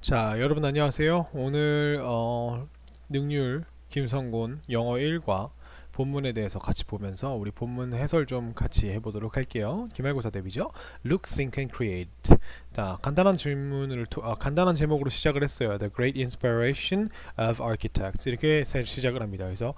자, 여러분 안녕하세요. 오늘 능률 김성곤 영어 1과 본문에 대해서 같이 보면서 우리 본문 해설 좀 같이 해보도록 할게요. 기말고사 대비죠. Look, think and create. 자, 간단한 제목으로 시작을 했어요. The Great Inspiration of Architects 이렇게 시작을 합니다. 그래서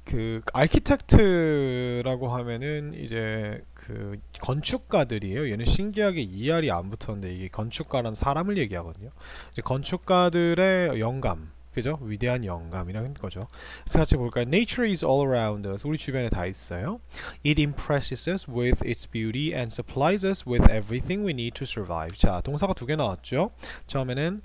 그 아키텍트라고 하면은 이제 그 건축가들이에요. 얘는 신기하게 ER이 안 붙었는데 이게 건축가란 사람을 얘기하거든요. 이제 건축가들의 영감, 그죠? 위대한 영감이라는 거죠. 그래서 같이 볼까요? Nature is all around us. 우리 주변에 다 있어요. It impresses us with its beauty and supplies us with everything we need to survive. 자, 동사가 두 개 나왔죠. 처음에는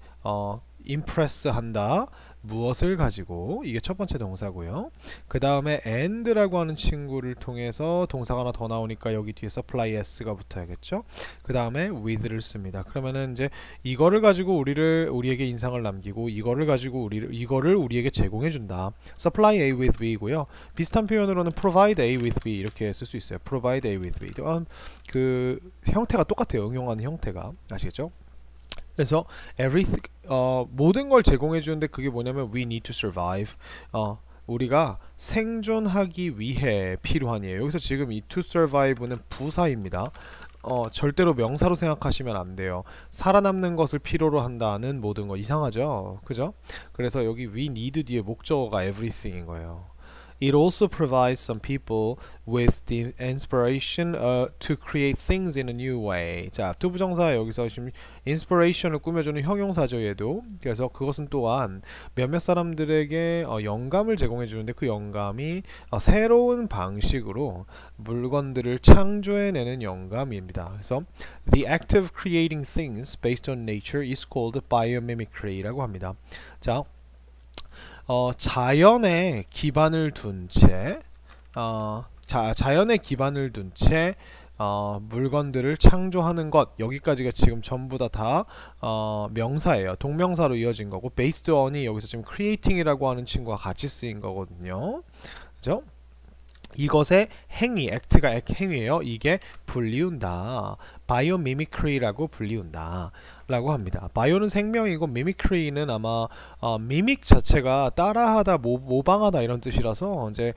impress 한다. 무엇을 가지고, 이게 첫 번째 동사고요. 그 다음에 and라고 하는 친구를 통해서 동사가 하나 더 나오니까 여기 뒤에 supply s가 붙어야겠죠. 그 다음에 with를 씁니다. 그러면은 이제 이거를 가지고 우리에게 인상을 남기고 이거를 가지고 이거를 우리에게 제공해 준다. supply A with B이고요. 비슷한 표현으로는 provide A with B 이렇게 쓸 수 있어요. provide A with B. 그 형태가 똑같아요. 응용하는 형태가. 아시겠죠? 그래서 모든 걸 제공해 주는데 그게 뭐냐면 we need to survive. 우리가 생존하기 위해 필요한이에요. 여기서 지금 이 to survive는 부사입니다. 절대로 명사로 생각하시면 안 돼요. 살아남는 것을 필요로 한다는 모든 거 이상하죠? 그죠? 그래서 여기 we need 뒤에 목적어가 everything인 거예요. It also provides some people with the inspiration to create things in a new way. 자, 투부정사 여기서 지금 inspiration을 꾸며주는 형용사죠, 얘도. 그래서 그것은 또한 몇몇 사람들에게 영감을 제공해 주는데 그 영감이 새로운 방식으로 물건들을 창조해내는 영감입니다. 그래서 the act of creating things based on nature is called biomimicry라고 합니다. 자, 자연에 기반을 둔 채, 자연에 기반을 둔 채 물건들을 창조하는 것, 여기까지가 지금 전부 다 명사예요. 동명사로 이어진 거고 based on이 여기서 지금 creating이라고 하는 친구가 같이 쓰인 거거든요. 그죠? 이것의 행위, act가 행위예요. 이게 불리운다. 바이오미미크리라고 불리운다 라고 합니다. 바이오는 생명이고 미미크리는 아마 미믹 자체가 따라하다, 모방하다 이런 뜻이라서 이제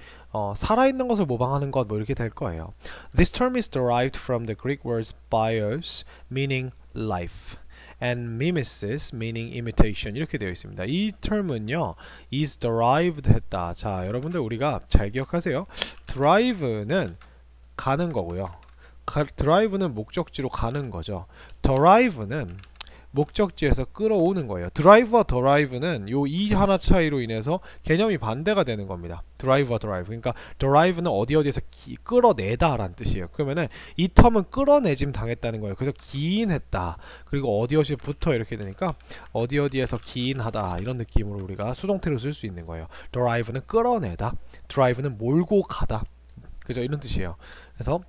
살아있는 것을 모방하는 것 뭐 이렇게 될 거예요. This term is derived from the Greek words bios meaning life and mimesis meaning imitation 이렇게 되어 있습니다. 이 term은요 is derived 했다. 자, 여러분들 우리가 잘 기억하세요. drive는 가는 거고요. drive는 목적지로 가는 거죠. derive는 목적지에서 끌어오는 거예요. 드라이브와 드라이브는 요 이 하나 차이로 인해서 개념이 반대가 되는 겁니다. 드라이브와 드라이브. 그러니까 드라이브는 어디에서 끌어내다 라는 뜻이에요. 그러면은 이 텀은 끌어내짐 당했다는 거예요. 그래서 기인했다. 그리고 어디부터 이렇게 되니까 어디에서 기인하다 이런 느낌으로 우리가 수동태로 쓸 수 있는 거예요. 드라이브는 끌어내다. 드라이브는 몰고 가다. 그죠? 이런 뜻이에요. 그래서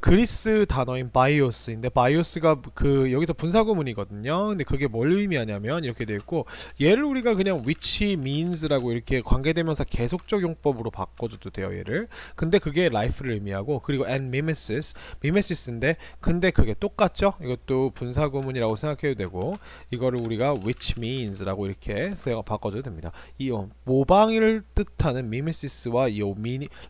그리스 단어인 바이오스인데 바이오스가 그 여기서 분사구문이거든요. 근데 그게 뭘 의미하냐면 이렇게 되어 있고 얘를 우리가 그냥 which means라고 이렇게 관계대명사 계속적 용법으로 바꿔줘도 돼요. 얘를. 근데 그게 life를 의미하고 그리고 and mimesis인데 근데 그게 똑같죠? 이것도 분사구문이라고 생각해도 되고 이거를 우리가 which means라고 이렇게 바꿔줘도 됩니다. 이 모방을 뜻하는 mimesis와 이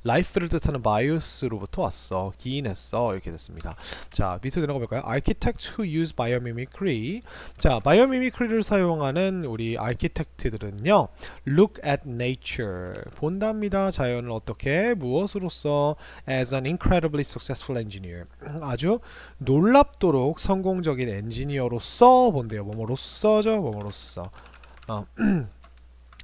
life를 뜻하는 bios로부터 왔어. 기인했어. 이렇게 됐습니다. 자, 밑으로 내려가 볼까요? Architects who use biomimicry. 자, biomimicry를 사용하는 우리 아키텍트들은요. Look at nature. 본답니다. 자연을 어떻게 무엇으로써 as an incredibly successful engineer. 아주 놀랍도록 성공적인 엔지니어로서 본대요. 뭐뭐로써죠. 뭐뭐로써.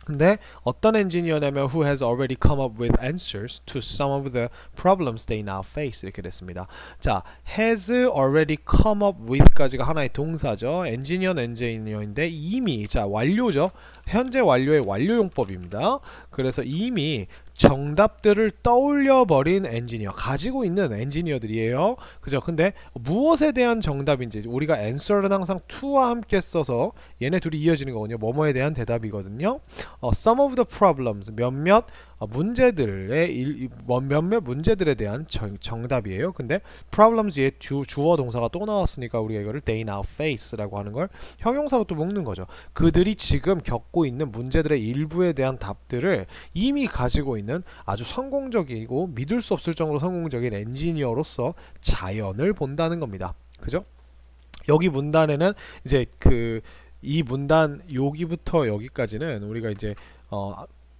근데 어떤 엔지니어냐면 who has already come up with answers to some of the problems they now face 이렇게 됐습니다. 자, has already come up with까지가 하나의 동사죠. 엔지니어인데 이미 자 완료죠. 현재 완료의 완료용법입니다. 그래서 이미 정답들을 떠올려버린 엔지니어, 가지고 있는 엔지니어들이에요. 그죠? 근데 무엇에 대한 정답인지 우리가 answer는 항상 to와 함께 써서 얘네 둘이 이어지는 거거든요. 뭐뭐에 대한 대답이거든요. Some of the problems, 몇몇 문제들의 몇몇 문제들에 대한 정답이에요. 근데 problems에 주어 동사가 또 나왔으니까 우리가 이거를 they now face라고 하는 걸 형용사로 또 묶는 거죠. 그들이 지금 겪고 있는 문제들의 일부에 대한 답들을 이미 가지고 있는 아주 성공적이고 믿을 수 없을 정도로 성공적인 엔지니어로서 자연을 본다는 겁니다. 그죠? 여기 문단에는 이제 이 문단 여기부터 여기까지는 우리가 이제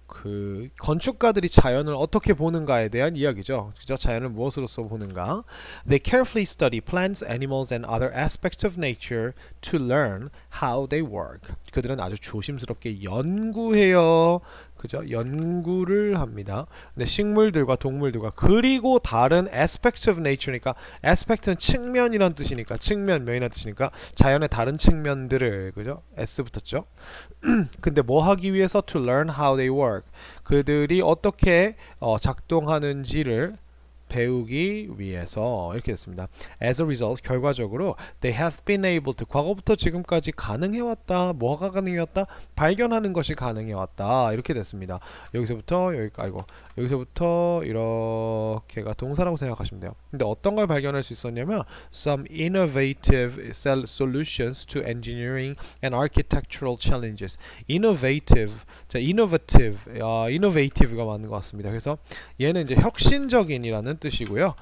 그 건축가들이 자연을 어떻게 보는가에 대한 이야기죠. 그죠? 자연을 무엇으로서 보는가? They carefully study plants, animals, and other aspects of nature to learn how they work. 그들은 아주 조심스럽게 연구해요. 그죠? 연구를 합니다. 근데 식물들과 동물들과 그리고 다른 aspects of nature니까 aspect는 측면이란 뜻이니까 측면, 면이란 뜻이니까 자연의 다른 측면들을 그죠? S 붙었죠? 근데 뭐 하기 위해서 to learn how they work. 그들이 어떻게 작동하는지를 배우기 위해서 이렇게 됐습니다. As a result, 결과적으로 they have been able to 과거부터 지금까지 가능해왔다. 뭐가 가능해왔다? 발견하는 것이 가능해왔다. 이렇게 됐습니다. 여기서부터 여기서부터 이렇게가 동사라고 생각하시면 돼요. 근데 어떤 걸 발견할 수 있었냐면 some innovative solutions to engineering and architectural challenges. innovative가 맞는 것 같습니다. 그래서 얘는 이제 혁신적인이라는 뜻이고요.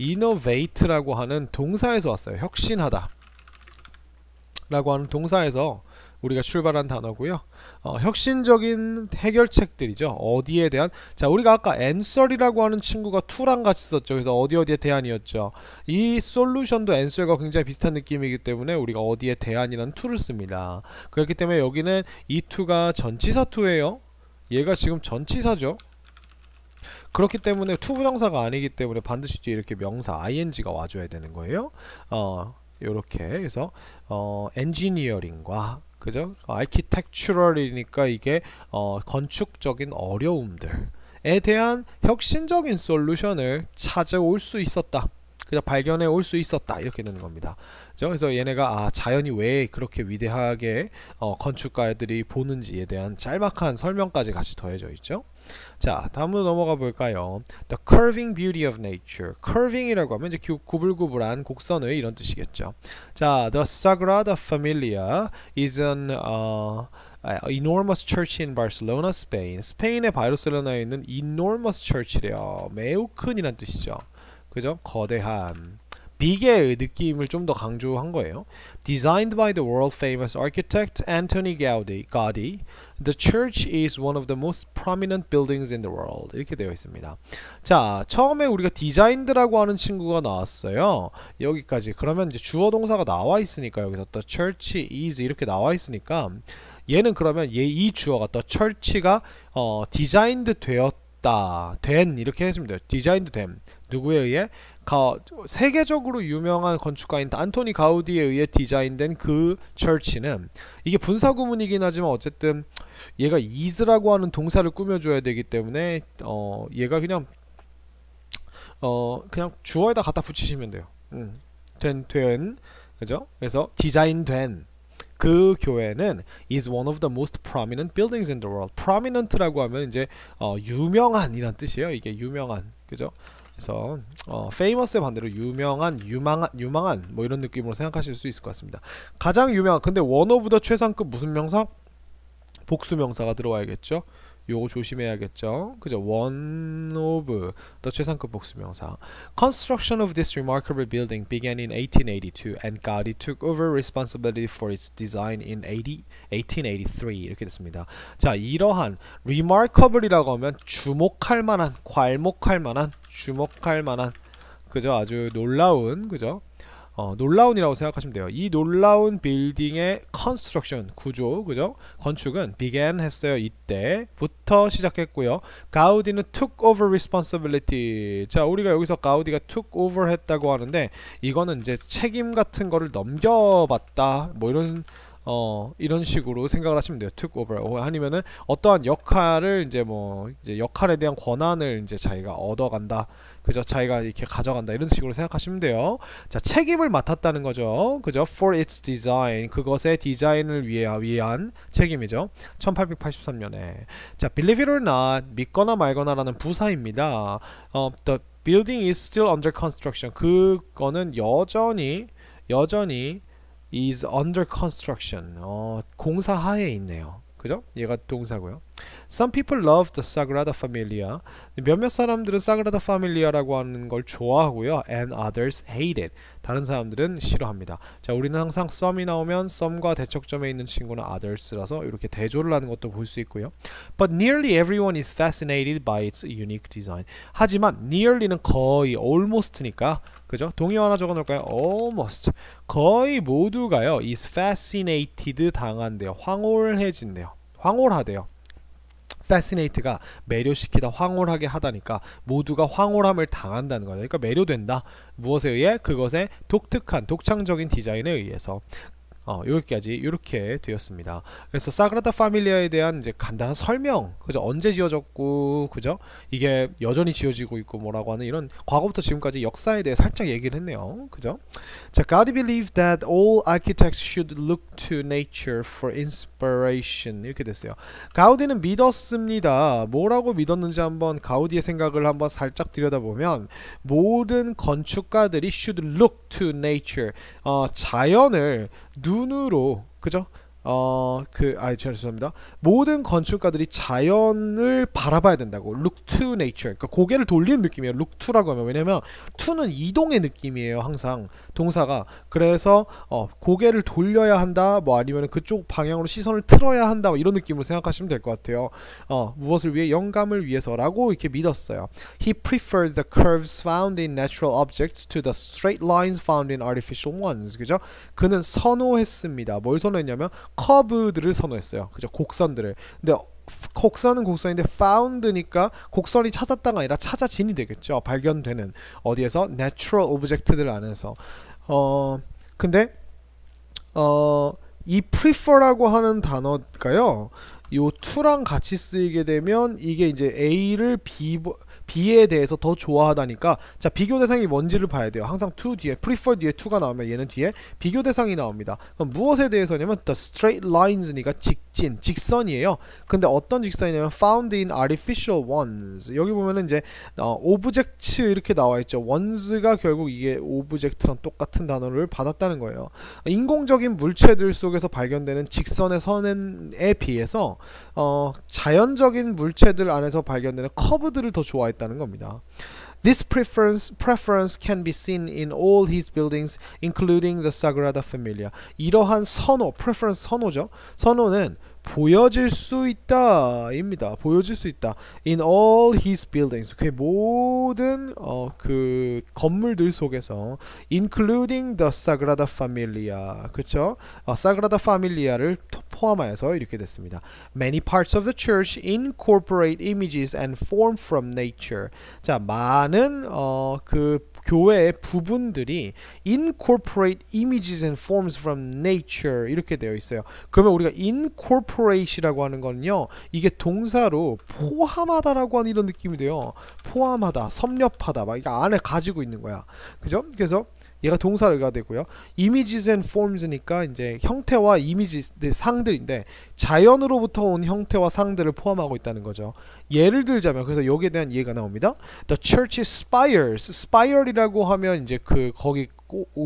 innovate라고 하는 동사에서 왔어요. 혁신하다 라고 하는 동사에서 우리가 출발한 단어고요. 혁신적인 해결책들이죠. 어디에 대한 자 우리가 아까 answer이라고 하는 친구가 to랑 같이 썼죠. 그래서 어디에 대한이었죠. 이 solution도 answer과 굉장히 비슷한 느낌이기 때문에 우리가 어디에 대한이라는 to를 씁니다. 그렇기 때문에 여기는 이 to가 전치사 to예요. 얘가 지금 전치사죠. 그렇기 때문에 to 부정사가 아니기 때문에 반드시 뒤에 이렇게 명사 ing가 와줘야 되는 거예요. 요렇게 해서 엔지니어링과 그죠? 아키텍처럴이니까 이게 건축적인 어려움들에 대한 혁신적인 솔루션을 찾아올 수 있었다. 그냥 발견해 올 수 있었다. 이렇게 되는 겁니다. 그죠? 그래서 얘네가 자연이 왜 그렇게 위대하게 건축가들이 보는지에 대한 짤막한 설명까지 같이 더해져 있죠. 자, 다음으로 넘어가 볼까요? The curving beauty of nature. curving이라고 하면 이제 구불구불한 곡선의 이런 뜻이겠죠. 자, the Sagrada Familia is an enormous church in Barcelona, Spain. 스페인의 바르셀로나에 있는 enormous church래요. 매우 큰이란 뜻이죠. 그죠? 거대한. big의 느낌을 좀 더 강조한 거예요. Designed by the world famous architect Antoni Gaudi, the church is one of the most prominent buildings in the world. 이렇게 되어 있습니다. 자, 처음에 우리가 designed라고 하는 친구가 나왔어요. 여기까지. 그러면 이제 주어 동사가 나와 있으니까 여기서 the church is 이렇게 나와 있으니까 얘는 그러면 이 주어가 the church가 designed 된 이렇게 했으면 돼요. 디자인도 됨. 누구에 의해? 세계적으로 유명한 건축가인 안토니 가우디에 의해 디자인된 그 철치는 이게 분사구문이긴 하지만 어쨌든 얘가 is라고 하는 동사를 꾸며줘야 되기 때문에 얘가 그냥 주어에다 갖다 붙이시면 돼요. 된 그죠? 그래서 디자인된 그 교회는 is one of the most prominent buildings in the world. prominent라고 하면 이제 유명한이란 뜻이에요. 이게 유명한, 그죠? 그래서 famous의 반대로 유명한 뭐 이런 느낌으로 생각하실 수 있을 것 같습니다. 가장 유명한, 근데 one of the 최상급 무슨 명사? 복수명사가 들어와야겠죠. 요거 조심해야겠죠. 그죠? one of the 최상급 복수명사. Construction of this remarkable building began in 1882 and Gaudi took over responsibility for its design in 1883 이렇게 됐습니다. 자, 이러한 remarkable이라고 하면 주목할 만한, 괄목할 만한, 주목할 만한, 그죠? 아주 놀라운, 그죠? 놀라운이라고 생각하시면 돼요. 이 놀라운 빌딩의 construction, 구조, 그죠? 건축은 began 했어요. 이때부터 시작했고요. 가우디는 took over responsibility. 자, 우리가 여기서 가우디가 took over 했다고 하는데 이거는 이제 책임 같은 거를 넘겨봤다. 뭐 이런 이런 식으로 생각을 하시면 돼요. took over. 아니면은 어떠한 역할을 이제 이제 역할에 대한 권한을 이제 자기가 얻어간다. 그죠? 자기가 이렇게 가져간다. 이런 식으로 생각하시면 돼요. 자, 책임을 맡았다는 거죠. 그죠? For its design. 그것의 디자인을 위한 책임이죠. 1883년에. 자, believe it or not. 믿거나 말거나라는 부사입니다. The building is still under construction. 그거는 여전히 is under construction. 공사하에 있네요. 그죠? 얘가 동사고요. Some people love the Sagrada Familia. 몇몇 사람들은 사그라다 파밀리아라고 하는 걸 좋아하고요. And others hate it. 다른 사람들은 싫어합니다. 자, 우리는 항상 some이 나오면 some과 대척점에 있는 친구는 others라서 이렇게 대조를 하는 것도 볼 수 있고요. But nearly everyone is fascinated by its unique design. 하지만 nearly는 거의, almost니까 그죠? 동의 하나 적어놓을까요? almost. 거의 모두가요. is fascinated 당한대요. 황홀해진대요. 황홀하대요. fascinate가 매료시키다, 황홀하게 하다니까 모두가 황홀함을 당한다는 거죠. 그러니까 매료된다. 무엇에 의해? 그것의 독특한, 독창적인 디자인에 의해서. 여기까지 이렇게 되었습니다. 그래서 사그라다 파밀리아에 대한 이제 간단한 설명, 그죠? 언제 지어졌고, 그죠? 이게 여전히 지어지고 있고 뭐라고 하는 이런 과거부터 지금까지 역사에 대해 살짝 얘기를 했네요. 그죠? 자, Gaudi believed that all architects should look to nature for inspiration. 이렇게 됐어요. 가우디는 믿었습니다. 뭐라고 믿었는지 한번 가우디의 생각을 한번 살짝 들여다보면 모든 건축가들이 should look to nature. 자연을 눈으로, 그죠? 죄송합니다. 모든 건축가들이 자연을 바라봐야 된다고. Look to nature. 그러니까 고개를 돌리는 느낌이에요. Look to라고 하면. 왜냐면 to는 이동의 느낌이에요. 항상 동사가. 그래서 고개를 돌려야 한다. 뭐 아니면 그쪽 방향으로 시선을 틀어야 한다. 뭐 이런 느낌으로 생각하시면 될 것 같아요. 무엇을 위해? 영감을 위해서라고 이렇게 믿었어요. He preferred the curves found in natural objects to the straight lines found in artificial ones. 그죠? 그는 선호했습니다. 뭘 선호했냐면 커브들을 선호했어요. 그죠? 곡선들을. 근데 곡선은 곡선인데 found니까 곡선이 찾았다가 아니라 찾아진이 되겠죠. 발견되는 어디에서? natural object들 안에서. 근데 이 prefer라고 하는 단어가요. 요 to랑 같이 쓰이게 되면 이게 이제 A를 B에 대해서 더 좋아하다니까, 자, 비교 대상이 뭔지를 봐야 돼요. 항상 to 뒤에 prefer 뒤에 to가 나오면 얘는 뒤에 비교 대상이 나옵니다. 그럼 무엇에 대해서냐면 the straight lines니까 직선이에요. 근데 어떤 직선이냐면 found in artificial ones. 여기 보면은 이제 object 이렇게 나와 있죠. ones가 결국 이게 object랑 똑같은 단어를 받았다는 거예요. 인공적인 물체들 속에서 발견되는 직선의 선에 비해서 자연적인 물체들 안에서 발견되는 커브들을 더 좋아했다는 겁니다. This preference can be seen in all his buildings, including the Sagrada Familia. 이러한 선호, preference 선호죠. 선호는 보여질 수 있다 입니다. 보여질 수 있다. In all his buildings. 그 모든 그 건물들 속에서 including the Sagrada Familia. 그쵸? Sagrada Familia를 포함하여서 이렇게 됐습니다. Many parts of the church incorporate images and form from nature. 자, 많은 그 교회의 부분들이 incorporate images and forms from nature 이렇게 되어 있어요. 그러면 우리가 incorporate이라고 하는 거는요, 이게 동사로 포함하다라고 하는 이런 느낌이 돼요. 포함하다, 섭렵하다, 막 이거 안에 가지고 있는 거야. 그죠? 그래서 얘가 동사가 되고요. Images and forms니까 이제 형태와 이미지 상들인데 자연으로부터 온 형태와 상들을 포함하고 있다는 거죠. 예를 들자면, 그래서 여기에 대한 이해가 나옵니다. The church's spires. spire이라고 하면 이제 그 거기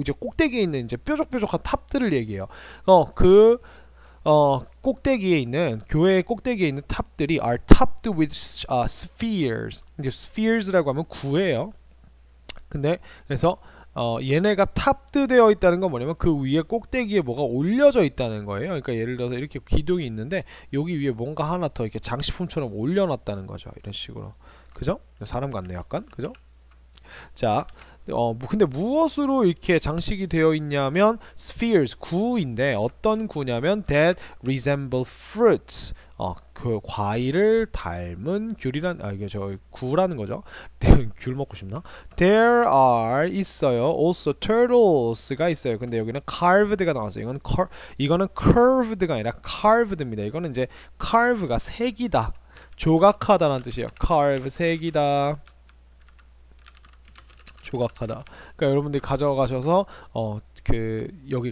이제 꼭대기에 있는 이제 뾰족뾰족한 탑들을 얘기해요. 꼭대기에 있는 교회의 꼭대기에 있는 탑들이 are topped with spheres. 이제 spheres라고 하면 구예요. 근데 그래서 얘네가 탑드되어 있다는 건 뭐냐면 그 위에 꼭대기에 뭐가 올려져 있다는 거예요. 그러니까 예를 들어서 이렇게 기둥이 있는데 여기 위에 뭔가 하나 더 이렇게 장식품처럼 올려놨다는 거죠. 이런 식으로. 그죠? 사람 같네 약간. 그죠? 자, 근데 무엇으로 이렇게 장식이 되어 있냐면 spheres, 구인데 어떤 구냐면 that resemble fruits. 그 과일을 닮은 이게 저 구라는 거죠. 귤 먹고 싶나? There are 있어요. Also turtles가 있어요. 근데 여기는 carved가 나왔어요. 이거는 curved가 아니라 carved입니다. 이거는 이제 carve가 색이다, 조각하다라는 뜻이에요. carve 색이다, 조각하다. 그러니까 여러분들이 가져가셔서 여기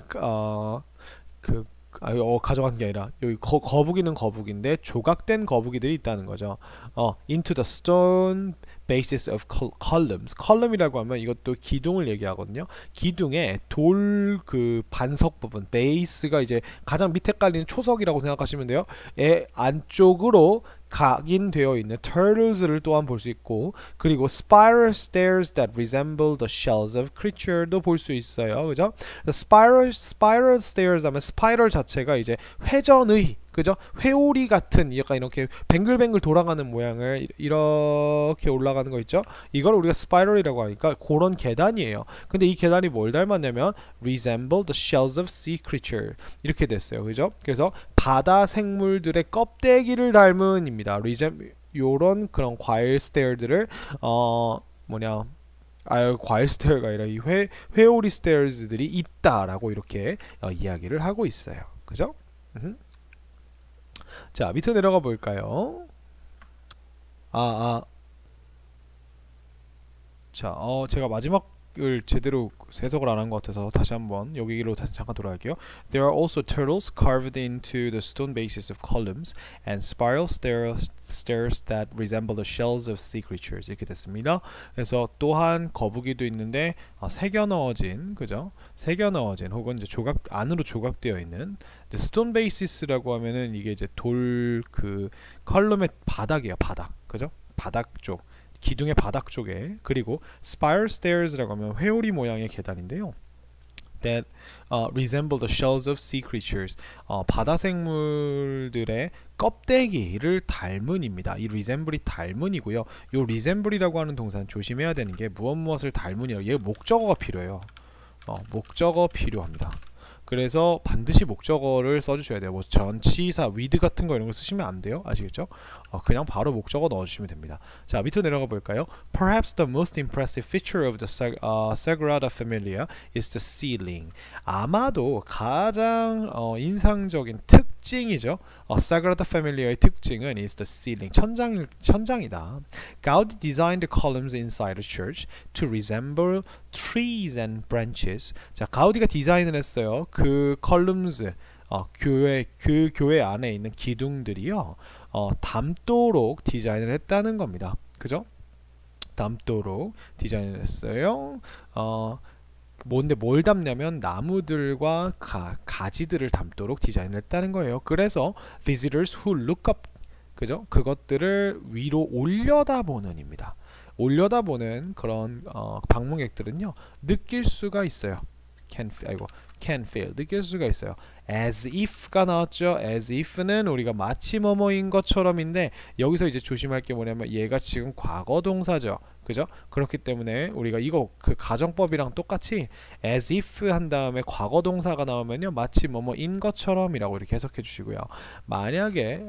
가져간 게 아니라 여기 거북이는 거북인데 조각된 거북이들이 있다는 거죠. into the stone bases of columns. column이라고 하면 이것도 기둥을 얘기하거든요. 기둥의 돌 그 반석 부분, 베이스가 이제 가장 밑에 깔리는 초석이라고 생각하시면 돼요. 안쪽으로 각인되어 있는 turtles를 또한 볼 수 있고, 그리고 spiral stairs that resemble the shells of creature도 볼 수 있어요. 그죠? spiral stairs 하면 spiral 자체가 이제 회전의, 그죠? 회오리 같은 약간 이렇게 뱅글뱅글 돌아가는 모양을 이렇게 올라가는 거 있죠? 이걸 우리가 spiral이라고 하니까 그런 계단이에요. 근데 이 계단이 뭘 닮았냐면 resemble the shells of sea creature 이렇게 됐어요. 그죠? 그래서 바다 생물들의 껍데기를 닮은입니다. 요런 그런 과일 스테어들을 과일 스테어가 아니라 이 회오리 스테어들이 있다라고 이렇게 이야기를 하고 있어요. 그죠? 자, 밑으로 내려가 볼까요? 자, 제가 마지막을 제대로 해석을 안 한 것 같아서 다시 한번 여기로 다시 잠깐 돌아갈게요. There are also turtles carved into the stone bases of columns and spiral stairs that resemble the shells of sea creatures. 이렇게 됐습니다. 그래서 또한 거북이도 있는데 새겨 넣어진, 그죠? 새겨 넣어진 혹은 이제 안으로 조각되어 있는 stone bases라고 하면은 이게 이제 돌 컬럼의 바닥이에요. 바닥, 그죠? 바닥 쪽. 기둥의 바닥 쪽에. 그리고 spiral stairs라고 하면 회오리 모양의 계단인데요. That resemble the shells of sea creatures. 바다 생물들의 껍데기를 닮은입니다. 이 resemble이 닮은이고요. 이 resemble이라고 하는 동사는 조심해야 되는 게 무엇을 닮은이라고. 얘 목적어가 필요해요. 목적어 필요합니다. 그래서 반드시 목적어를 써주셔야 돼요. 뭐 전치사, with 같은 거 이런 거 쓰시면 안 돼요. 아시겠죠? 그냥 바로 목적어 넣어주시면 됩니다. 자, 밑으로 내려가 볼까요? Perhaps the most impressive feature of the Sagrada Familia is the ceiling. 아마도 가장 인상적인 특징이죠. Sagrada Familia의 특징은 is the ceiling. 천장이다. Gaudi designed the columns inside the church to resemble trees and branches. 자, 가우디가 디자인을 했어요. 그 columns, 교회 안에 있는 기둥들이요. 닮도록 디자인을 했다는 겁니다. 그죠? 닮도록 디자인을 했어요. 뭘 닮냐면 나무들과 가지들을 닮도록 디자인을 했다는 거예요. 그래서 visitors who look up, 그죠? 그것들을 위로 올려다보는입니다. 올려다보는 그런 방문객들은요, 느낄 수가 있어요. can feel, 느낄 수가 있어요. as if가 나왔죠. as if는 우리가 마치 뭐뭐인 것처럼인데, 여기서 이제 조심할 게 뭐냐면 얘가 지금 과거 동사죠. 그죠? 그렇기 때문에 우리가 이거 가정법이랑 똑같이 as if 한 다음에 과거 동사가 나오면요, 마치 뭐뭐인 것처럼이라고 이렇게 해석해 주시고요. 만약에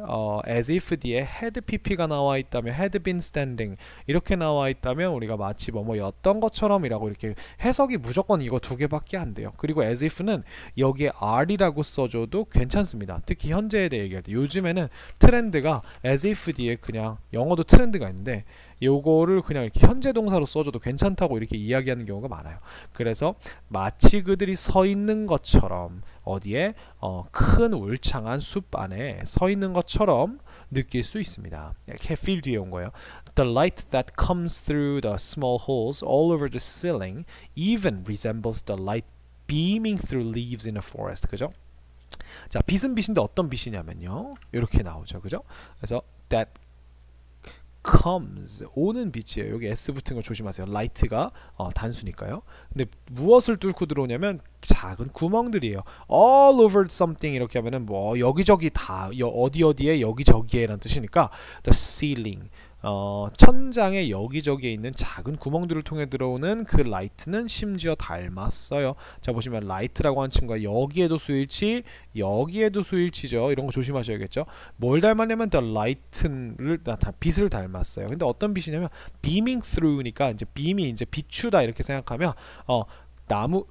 as if 뒤에 had pp가 나와 있다면, had been standing 이렇게 나와 있다면 우리가 마치 뭐뭐였던 것처럼이라고 이렇게 해석이 무조건 이거 두 개밖에 안 돼요. 그리고 as if는 여기에 are이라고 써줘도 괜찮습니다. 특히 현재에 대해 얘기할 때 요즘에는 트렌드가 as if 뒤에 그냥 영어도 트렌드가 있는데 요거를 그냥 이렇게 현재 동사로 써줘도 괜찮다고 이렇게 이야기하는 경우가 많아요. 그래서 마치 그들이 서 있는 것처럼, 어디에 큰 울창한 숲 안에 서 있는 것처럼 느낄 수 있습니다. 이렇게 feel 뒤에 온 거예요. The light that comes through the small holes all over the ceiling even resembles the light beaming through leaves in a forest. 그죠? 자, 빛은 빛인데 어떤 빛이냐면요, 이렇게 나오죠. 그죠? 그래서 that comes, 오는 빛이에요. 여기 S 붙은 거 조심하세요. light가 단수니까요. 근데 무엇을 뚫고 들어오냐면 작은 구멍들이에요. all over something 이렇게 하면은 뭐 여기저기 다, 어디에 여기저기에 라는 뜻이니까 the ceiling, 천장에 여기저기에 있는 작은 구멍들을 통해 들어오는 그 라이트는 심지어 닮았어요. 자 보시면 라이트라고 하는 친구가 여기에도 수일치, 여기에도 수일치죠. 이런 거 조심하셔야겠죠. 뭘 닮았냐면 the light를 빛을 닮았어요. 근데 어떤 빛이냐면 beaming through니까 이제 beam이 이제 비추다 이렇게 생각하면 나무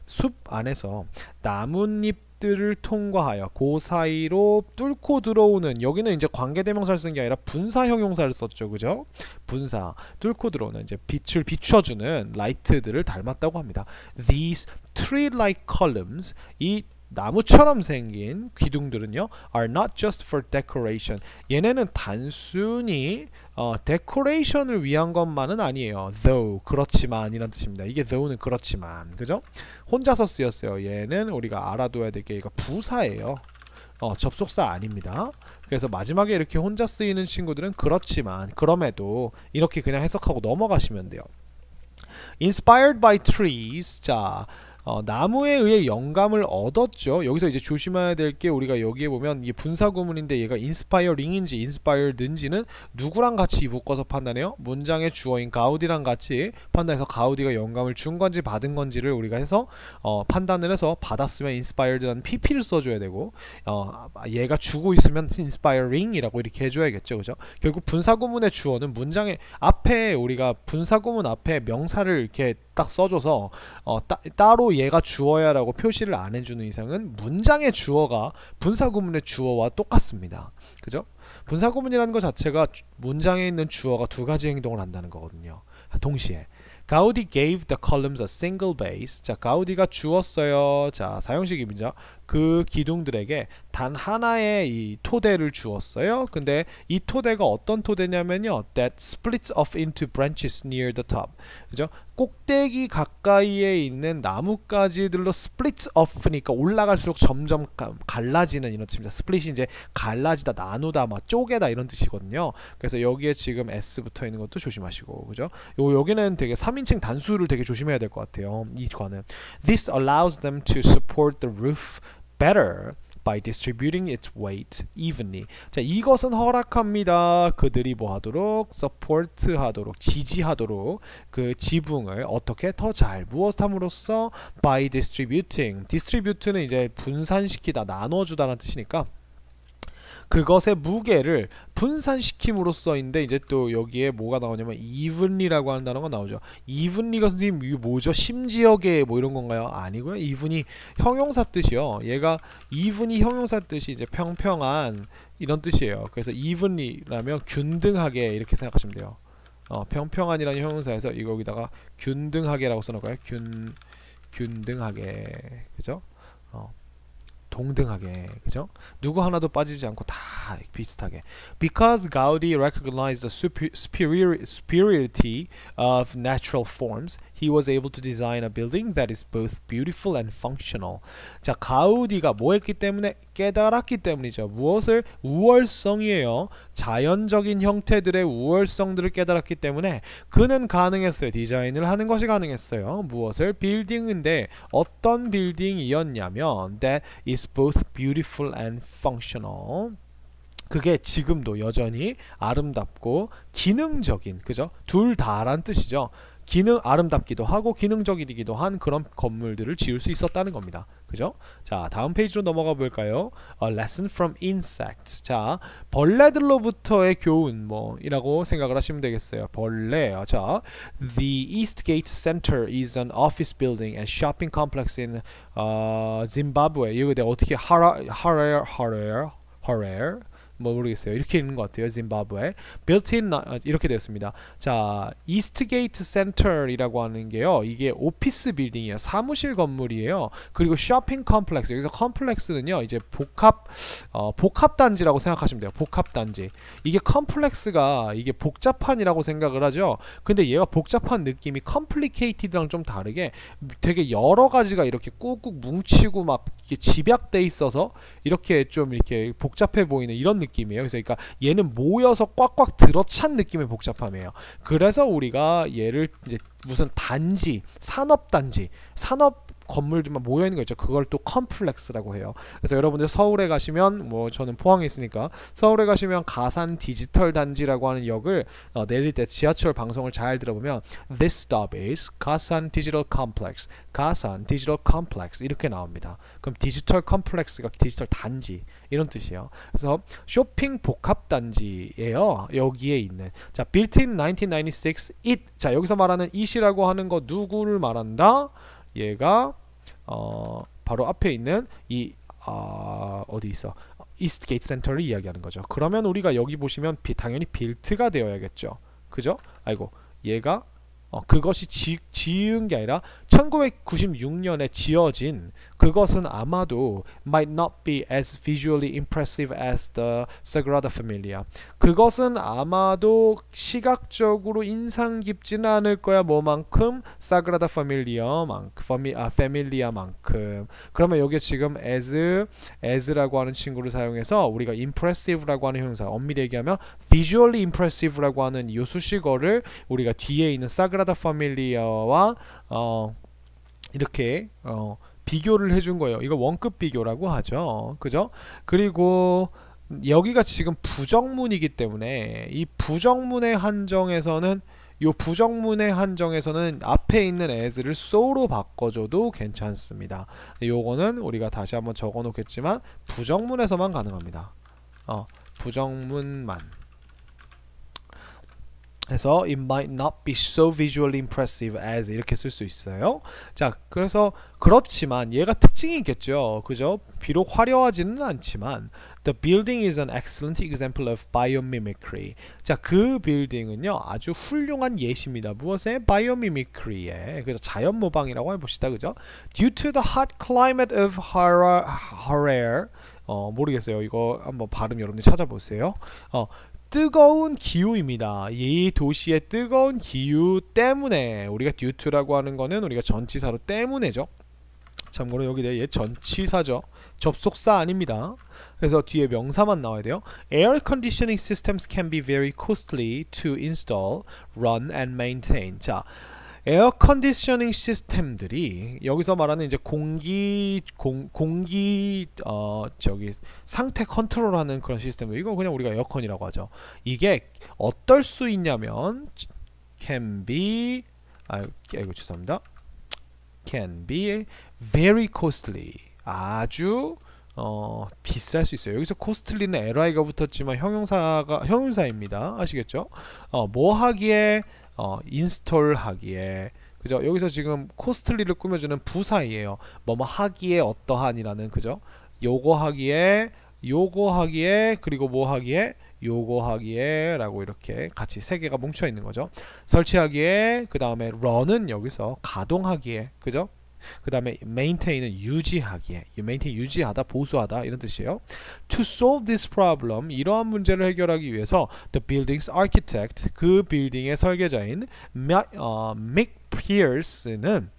숲 안에서 나뭇잎들을 통과하여 그 사이로 뚫고 들어오는, 여기는 이제 관계대명사를 쓴 게 아니라 분사 형용사를 썼죠. 그죠? 분사 뚫고 들어오는 이제 빛을 비춰주는 라이트들을 닮았다고 합니다. These tree-like columns, 이 나무처럼 생긴 기둥들은요 are not just for decoration. 얘네는 단순히 데코레이션을 위한 것만은 아니에요. though, 그렇지만 이란 뜻입니다. 이게 though는 그렇지만, 그죠? 혼자서 쓰였어요. 얘는 우리가 알아둬야 될 게 이거 부사예요. 접속사 아닙니다. 그래서 마지막에 이렇게 혼자 쓰이는 친구들은 그렇지만, 그럼에도 이렇게 그냥 해석하고 넘어가시면 돼요. Inspired by trees. 자, 나무에 의해 영감을 얻었죠. 여기서 이제 조심해야 될 게, 우리가 여기에 보면 이게 분사구문인데 얘가 inspiring인지 inspired인지는 누구랑 같이 묶어서 판단해요? 문장의 주어인 가우디랑 같이 판단해서 가우디가 영감을 준 건지 받은 건지를 우리가 해서 판단을 해서, 받았으면 inspired라는 pp를 써줘야 되고, 얘가 주고 있으면 inspiring이라고 이렇게 해줘야겠죠. 그죠? 결국 분사구문의 주어는 문장의 앞에, 우리가 분사구문 앞에 명사를 이렇게 딱 써줘서 따로 얘가 주어야 라고 표시를 안 해주는 이상은 문장의 주어가 분사구문의 주어와 똑같습니다. 그죠? 분사구문이라는 것 자체가 문장에 있는 주어가 두 가지 행동을 한다는 거거든요. 동시에 가우디 gave the columns a single base. 자, 가우디가 주었어요. 자, 사형식입니다. 그 기둥들에게 단 하나의 이 토대를 주었어요. 근데 이 토대가 어떤 토대냐면요, that splits off into branches near the top. 그죠? 꼭대기 가까이에 있는 나뭇가지들로 split off니까 올라갈수록 점점 갈라지는 이런 뜻입니다. split이 이제 갈라지다, 나누다, 막 쪼개다 이런 뜻이거든요. 그래서 여기에 지금 s 붙어 있는 것도 조심하시고, 그죠? 여기는 되게 3인칭 단수를 되게 조심해야 될 것 같아요. 이 과는 This allows them to support the roof better by distributing its weight evenly. 자, 이것은 허락합니다. 그들이 뭐 하도록? support 하도록, 지지하도록 그 지붕을 어떻게 더 잘 무엇함으로써 by distributing. distribute는 이제 분산시키다, 나눠주다라는 뜻이니까 그것의 무게를 분산시킴으로써인데, 이제 또 여기에 뭐가 나오냐면 evenly라고 하는 단어가 나오죠. evenly가 선생님 이게 뭐죠? 심지어게 뭐 이런 건가요? 아니고요. even이 형용사 뜻이요. 얘가 even이 형용사 뜻이 이제 평평한 이런 뜻이에요. 그래서 evenly라면 균등하게 이렇게 생각하시면 돼요. 평평한이라는 형용사에서 이거 여기다가 균등하게라고 써놓을까요? 균등하게, 그죠? 동등하게, 그죠? 누구 하나도 빠지지 않고 다 비슷하게. Because Gaudi recognized the superiority of natural forms, he was able to design a building that is both beautiful and functional. 자, 가우디가 뭐 했기 때문에? 깨달았기 때문이죠. 무엇을? 우월성이에요. 자연적인 형태들의 우월성들을 깨달았기 때문에 그는 가능했어요. 디자인을 하는 것이 가능했어요. 무엇을? 빌딩인데 어떤 빌딩이었냐면 that is both beautiful and functional. 그게 지금도 여전히 아름답고 기능적인, 그죠? 둘 다란 뜻이죠. 아름답기도 하고 기능적이기도 한 그런 건물들을 지을 수 있었다는 겁니다. 그죠? 자, 다음 페이지로 넘어가 볼까요? A lesson from insects. 자, 벌레들로부터의 교훈 이라고 생각을 하시면 되겠어요. 벌레. 자, The Eastgate Center is an office building and shopping complex in Zimbabwe. 이거 내가 어떻게 Harare 모르겠어요. 이렇게 읽는 것 같아요. 짐바브웨. built in 이렇게 되었습니다. 자, 이스트게이트 센터이라고 하는 게요, 이게 오피스 빌딩이에요. 사무실 건물이에요. 그리고 쇼핑 컴플렉스. 여기서 컴플렉스는요, 이제 복합 단지라고 생각하시면 돼요. 복합 단지. 이게 컴플렉스가 이게 복잡한이라고 생각을 하죠. 근데 얘가 복잡한 느낌이 complicated랑 좀 다르게 되게 여러 가지가 이렇게 꾹꾹 뭉치고 막 이렇게 집약돼 있어서 이렇게 좀 이렇게 복잡해 보이는 이런 느낌이에요. 그래서 그러니까 얘는 모여서 꽉꽉 들어찬 느낌의 복잡함이에요. 그래서 우리가 얘를 이제 무슨 단지, 산업단지, 산업 건물들만 모여 있는 거 있죠. 그걸 또 컴플렉스라고 해요. 그래서 여러분들 서울에 가시면 뭐 저는 포항에 있으니까 서울에 가시면 가산 디지털 단지라고 하는 역을 내릴 때 지하철 방송을 잘 들어보면 This stop is 가산 디지털 컴플렉스, 가산 디지털 컴플렉스 이렇게 나옵니다. 그럼 디지털 컴플렉스가 디지털 단지 이런 뜻이에요. 그래서 쇼핑 복합 단지예요. 여기에 있는 자 built in 1996 it 자 여기서 말하는 it이라고 하는 거 누구를 말한다? 얘가 바로 앞에 있는 이 어디 있어? 이스트게이트 센터를 이야기하는 거죠. 그러면 우리가 여기 보시면 당연히 빌트가 되어야겠죠. 그죠? 아이고 얘가 그것이 지은 게 아니라 1996년에 지어진 그것은 아마도 might not be as visually impressive as the Sagrada Familia. 그것은 아마도 시각적으로 인상 깊지는 않을 거야. 뭐만큼? Sagrada Familia만큼. 그러면 여기에 지금 as라고 하는 친구를 사용해서 우리가 impressive라고 하는 형용사 엄밀히 얘기하면 visually impressive라고 하는 이 수식어를 우리가 뒤에 있는 Sagrada Familia와 이렇게 비교를 해준 거예요. 이거 원급 비교라고 하죠. 그죠? 그리고 여기가 지금 부정문이기 때문에 이 부정문의 한정에서는 앞에 있는 as를 so로 바꿔줘도 괜찮습니다. 요거는 우리가 다시 한번 적어 놓겠지만 부정문에서만 가능합니다. 부정문만. 그래서 it might not be so visually impressive as 이렇게 쓸 수 있어요. 자, 그래서 그렇지만 얘가 특징이 있겠죠. 그죠? 비록 화려하지는 않지만 the building is an excellent example of biomimicry. 자, 그 빌딩은요 아주 훌륭한 예시입니다. 무엇에? biomimicry에. 그래서 자연 모방이라고 해봅시다. 그죠? Due to the hot climate of Harar 모르겠어요. 이거 한번 발음 여러분들 찾아보세요. 뜨거운 기후입니다. 이 도시의 뜨거운 기후 때문에 우리가 due to라고 하는 거는 우리가 전치사로 때문에죠. 참고로 여기 얘 전치사죠. 접속사 아닙니다. 그래서 뒤에 명사만 나와야 돼요. Air conditioning systems can be very costly to install, run and maintain. 자, 에어 컨디셔닝 시스템들이 여기서 말하는 이제 공기 상태 컨트롤하는 그런 시스템들, 이거 그냥 우리가 에어컨이라고 하죠. 이게 어떨 수 있냐면 can be 죄송합니다. can be very costly. 아주 비쌀 수 있어요. 여기서 costly는 li가 붙었지만 형용사입니다. 아시겠죠? 뭐 하기에 인스톨 하기에. 그죠? 여기서 지금 costly를 꾸며주는 부사이에요. 뭐뭐 하기에 어떠한이라는. 그죠? 요거 하기에 그리고 뭐 하기에 요거 하기에 라고 이렇게 같이 세 개가 뭉쳐 있는 거죠. 설치하기에, 그 다음에 run은 여기서 가동하기에. 그죠? 그 다음에 maintain은 유지하기에. maintain 유지하다, 보수하다 이런 뜻이에요. To solve this problem, 이러한 문제를 해결하기 위해서 the building's architect, 그 빌딩의 설계자인 Mick Pierce는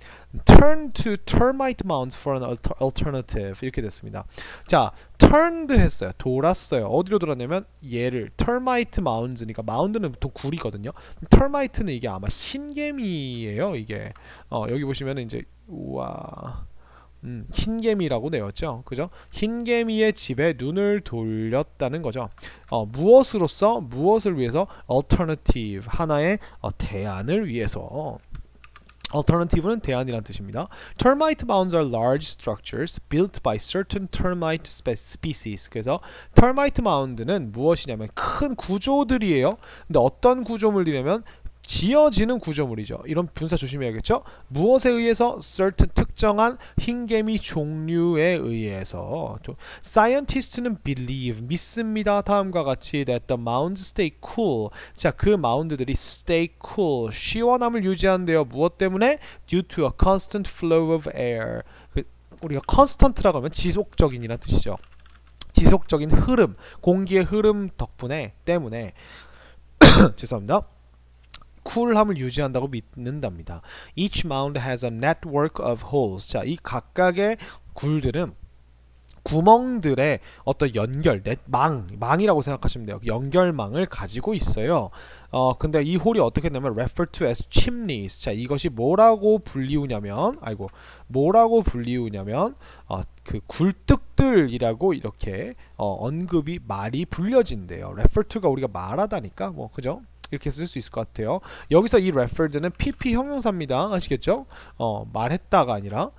turn to termite mounds for an alternative 이렇게 됐습니다. 자, turned 했어요. 돌았어요. 어디로 돌았냐면 얘를 termite mounds니까 mound는 보통 굴이거든요. termite는 이게 아마 흰개미예요. 이게 여기 보시면 이제 우와 흰개미라고 내었죠. 그죠? 흰개미의 집에 눈을 돌렸다는 거죠. 무엇으로써? 무엇을 위해서? alternative, 하나의 대안을 위해서. Alternative는 대안이란 뜻입니다. Termite mounds are large structures built by certain termite species. 그래서 termite mound는 무엇이냐면 큰 구조들이에요. 근데 어떤 구조물이냐면 지어지는 구조물이죠. 이런 분사 조심해야겠죠. 무엇에 의해서? certain 특정한 흰개미 종류에 의해서. Scientists는 believe 믿습니다. 다음과 같이 that the mounds stay cool. 자, 그 마운드들이 stay cool 시원함을 유지한대요. 무엇 때문에? due to a constant flow of air. 우리가 constant라고 하면 지속적인이라는 뜻이죠. 지속적인 흐름, 공기의 흐름 때문에 죄송합니다. 쿨함을 유지한다고 믿는답니다. Each mound has a network of holes. 자, 이 각각의 굴들은 구멍들의 어떤 연결, 망이라고 생각하시면 돼요. 연결망을 가지고 있어요. 근데 이 홀이 어떻게 되냐면 refer to as chimneys. 자, 이것이 뭐라고 불리우냐면, 그 굴뚝들이라고 이렇게 언급이 말이 불려진대요. refer to가 우리가 말하다니까, 뭐 그죠? 이렇게 쓸 수 있을 것 같아요. 여기서 이 referred는 PP 형용사입니다. 아시겠죠? 말했다가 아니라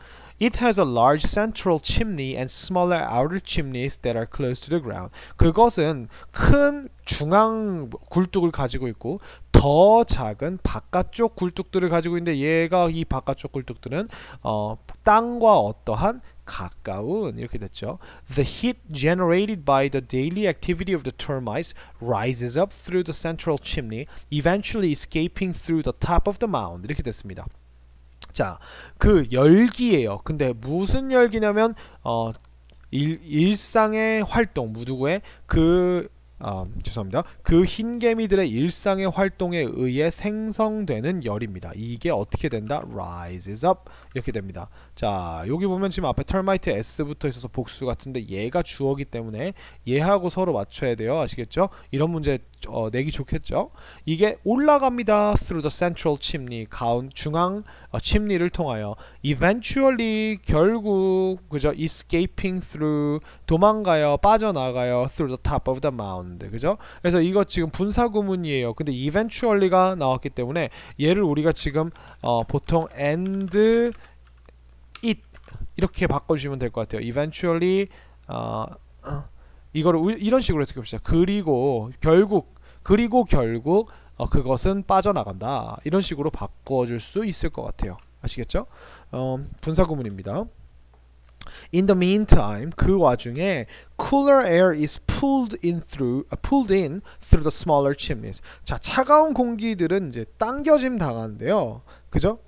It has a large central chimney and smaller outer chimneys that are close to the ground. 그것은 큰 중앙 굴뚝을 가지고 있고 더 작은 바깥쪽 굴뚝들을 가지고 있는데 얘가 이 바깥쪽 굴뚝들은 땅과 어떠한 가까운 이렇게 됐죠. The heat generated by the daily activity of the termites rises up through the central chimney, eventually escaping through the top of the mound. 이렇게 됐습니다. 자, 그 열기예요. 근데 무슨 열기냐면 일상의 활동, 누구의 죄송합니다. 그 흰개미들의 일상의 활동에 의해 생성되는 열입니다. 이게 어떻게 된다? rises up 이렇게 됩니다. 자, 여기 보면 지금 앞에 termite s부터 있어서 복수 같은데 얘가 주어기 때문에 얘하고 서로 맞춰야 돼요. 아시겠죠? 이런 문제 내기 좋겠죠? 이게 올라갑니다. through the central chimney, 중앙 chimney를 통하여 eventually 결국 그죠? escaping through 도망가요, 빠져나가요 through the top of the mound. 그죠? 그래서 이거 지금 분사구문이에요. 근데 eventually가 나왔기 때문에 얘를 우리가 지금 보통 and it 이렇게 바꿔주시면 될 것 같아요. eventually 이거를 이런 식으로 해석해 봅시다. 그리고 결국 그것은 빠져나간다. 이런 식으로 바꿔줄 수 있을 것 같아요. 아시겠죠? 분사구문입니다. In the meantime, 그 와중에 cooler air is pulled in through the smaller chimneys. 자, 차가운 공기들은 이제 당겨짐 당한대요. 그죠?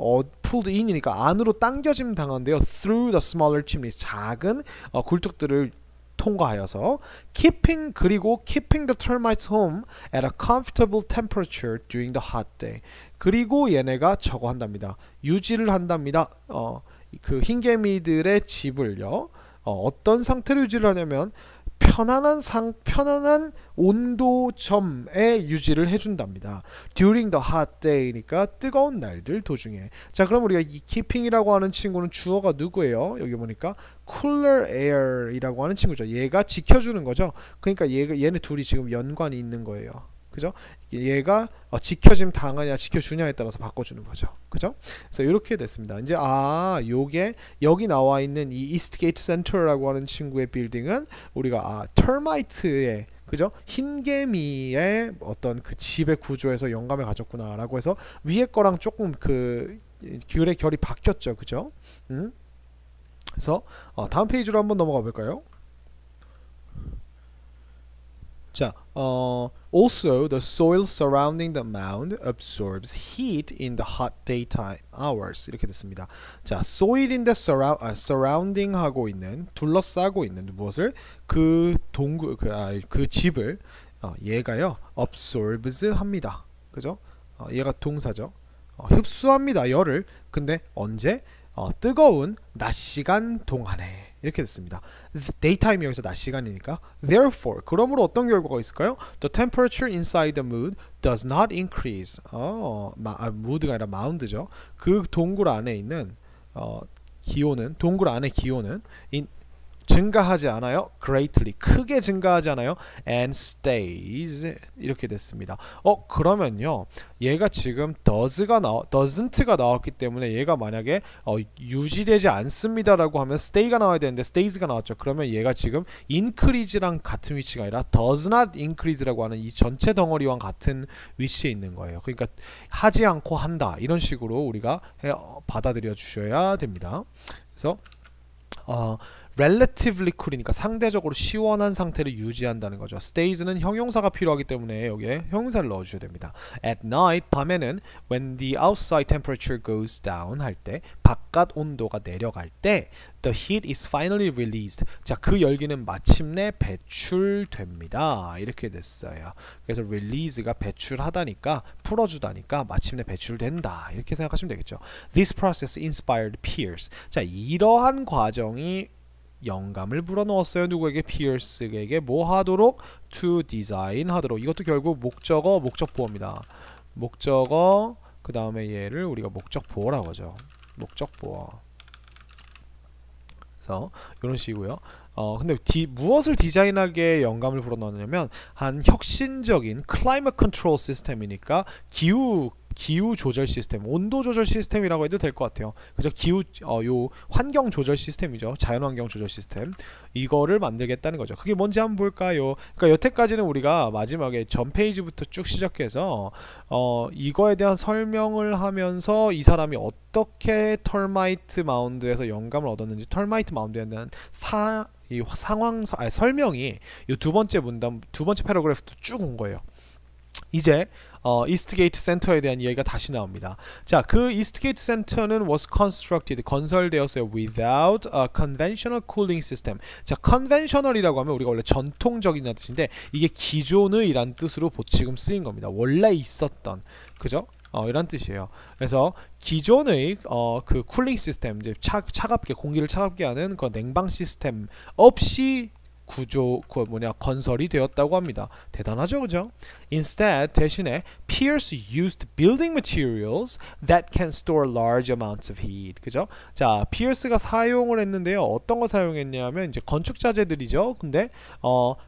pulled in이니까 안으로 당겨짐 당한대요. through the smaller chimneys. 작은 굴뚝들을 통과하여서 keeping the termites home at a comfortable temperature during the hot day. 그리고 얘네가 저거 한답니다. 유지를 한답니다. 그 흰개미들의 집을요. 어떤 상태로 유지를 하냐면 편안한 온도점에 유지를 해준답니다. During the hot day니까 뜨거운 날들 도중에. 자, 그럼 우리가 이 keeping이라고 하는 친구는 주어가 누구예요? 여기 보니까 cooler air이라고 하는 친구죠. 얘가 지켜주는 거죠. 그러니까 얘네 둘이 지금 연관이 있는 거예요. 그죠? 얘가 지켜짐 당하냐 지켜주냐에 따라서 바꿔주는 거죠. 그죠? 그래서 이렇게 됐습니다. 이제 요게 여기 나와 있는 이 이스트게이트 센터라고 하는 친구의 빌딩은 우리가 termite의 그죠? 흰개미의 어떤 그 집의 구조에서 영감을 가졌구나라고 해서 위에 거랑 조금 그 글의 결이 바뀌었죠. 그죠? 그래서 다음 페이지로 한번 넘어가 볼까요? 자, also the soil surrounding the mound absorbs heat in the hot daytime hours. 이렇게 됐습니다. 자, soil인데 surrounding 하고 있는 둘러싸고 있는 무엇을 그 집을 얘가요 absorbs 합니다. 그죠? 얘가 동사죠. 흡수합니다. 열을. 근데 언제? 뜨거운 낮 시간 동안에. 이렇게 됐습니다. daytime이 여기서 낮 시간이니까 therefore 그러므로 어떤 결과가 있을까요? The temperature inside the mood does not increase. mood가 아니라 mound죠. 그 동굴 안에 있는 동굴 안의 기온은 증가하지 않아요. greatly 크게 증가하지 않아요. and stays 이렇게 됐습니다. 그러면요. 얘가 지금 doesn't가 나왔기 때문에 얘가 만약에 유지되지 않습니다라고 하면 stay가 나와야 되는데 stays가 나왔죠. 그러면 얘가 지금 increase랑 같은 위치가 아니라 does not increase라고 하는 이 전체 덩어리와 같은 위치에 있는 거예요. 그러니까 하지 않고 한다. 이런 식으로 우리가 받아들여 주셔야 됩니다. 그래서 relatively cool이니까 상대적으로 시원한 상태를 유지한다는 거죠. stays는 형용사가 필요하기 때문에 여기에 형용사를 넣어주셔야 됩니다. at night 밤에는 when the outside temperature goes down 할 때 바깥 온도가 내려갈 때 the heat is finally released. 자, 그 열기는 마침내 배출됩니다. 이렇게 됐어요. 그래서 release가 배출하다니까 풀어주다니까 마침내 배출된다. 이렇게 생각하시면 되겠죠. This process inspired Pierce. 자, 이러한 과정이 영감을 불어넣었어요. 누구에게? 피어스에게 뭐 하도록? to design 하도록. 이것도 결국 목적어, 목적보어입니다. 목적어 그 다음에 얘를 우리가 목적보어라고 하죠. 목적보어. 그래서 이런 식이고요. 근데 무엇을 디자인하게 영감을 불어넣느냐면 한 혁신적인 클라이머 컨트롤 시스템이니까 기후 조절 시스템, 온도 조절 시스템이라고 해도 될 것 같아요. 그죠? 요 환경 조절 시스템이죠. 자연 환경 조절 시스템. 이거를 만들겠다는 거죠. 그게 뭔지 한번 볼까요? 그러니까 여태까지는 우리가 마지막에 전 페이지부터 쭉 시작해서 이거에 대한 설명을 하면서 이 사람이 어떻게 털마이트 마운드에서 영감을 얻었는지, 털마이트 마운드에 대한 설명이 이 두 번째 문단, 두 번째 패러그래프도 쭉 온 거예요. 이제 이스트게이트 센터에 대한 이야기가 다시 나옵니다. 자, 그 이스트게이트 센터는 was constructed, 건설되었어요. without a conventional cooling system. 자, conventional이라고 하면 우리가 원래 전통적이라는 뜻인데 이게 기존의 이란 뜻으로 지금 쓰인 겁니다. 원래 있었던, 그죠? 이런 뜻이에요. 그래서 기존의 그 쿨링 시스템, 이제 차갑게 공기를 차갑게 하는 그 냉방 시스템 없이 건설이 되었다고 합니다. 대단하죠, 그죠? Instead, 대신에 Pierce used building materials that can store large amounts of heat. 그죠? 자, 피어스가 사용을 했는데요. 어떤 거 사용했냐면 이제 건축 자재들이죠. 근데